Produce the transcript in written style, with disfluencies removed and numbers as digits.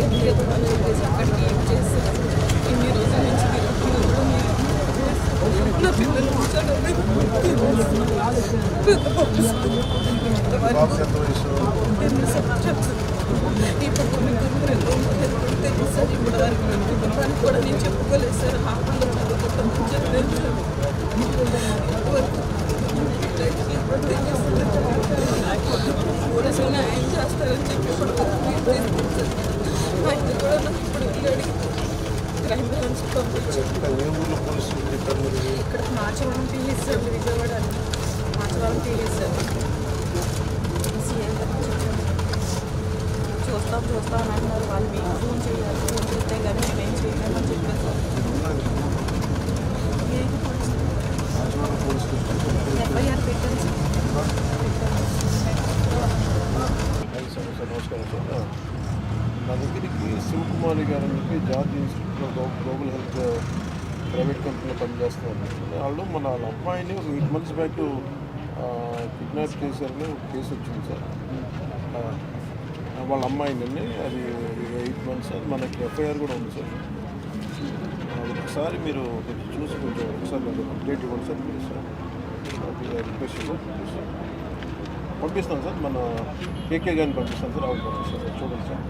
ఏం లేదు అని చెప్పేసి అక్కడికి ఏం చేస్తారు ఇన్ని రోజుల నుంచి తిరుగుతున్నారు నా పిల్లలు ఇప్పుడు కొన్ని తెలుసు సార్ ఇప్పుడు వరకు కుటుంబానికి కూడా నేను చెప్పుకోలేదు సార్ హాస్టల్లో చదువుకుంటామని చెప్పలేదు పోలీసులు న్యాయం చేస్తారని చెప్పి ఆయన కూడా నాకు ఇప్పుడు వెళ్ళాడు క్రైమ్ బ్రాంచ్ పంపించి ఇక్కడ Machavaram PS sir Vijayawada Machavaram PS sir చూస్తాం అని అన్నారు వాళ్ళు మీకు ఫోన్ చేయాలి ఫోన్ చేస్తే కానీ మేమేం చేయలేమని చెప్పారు ఎఫ్ఐఆర్ పెట్టాను సార్ నమస్కారం సార్ నా దగ్గరికి శివకుమారి గారు అని చెప్పి George institute of global health private కంపెనీలో పనిచేస్తున్నారు. వాళ్ళు వాళ్ళ అమ్మాయిని ఒక 8 months బ్యాక్ కిడ్నాప్ చేశారని ఒక కేసు వచ్చింది సార్. వాళ్ళ అమ్మాయిని అది 8 months అది మనకి ఎఫ్ఐఆర్ కూడా ఉంది సార్. ఒకసారి మీరు చూసి కొంచెం ఒకసారి నాకు అప్డేట్ ఇవ్వండి sir please sir. Request sir పంపిస్తాను సార్. మన కేకే గారిని పంపిస్తాను సార్. ఆవిడ పంపిస్తాను సార్. చూడండి సార్.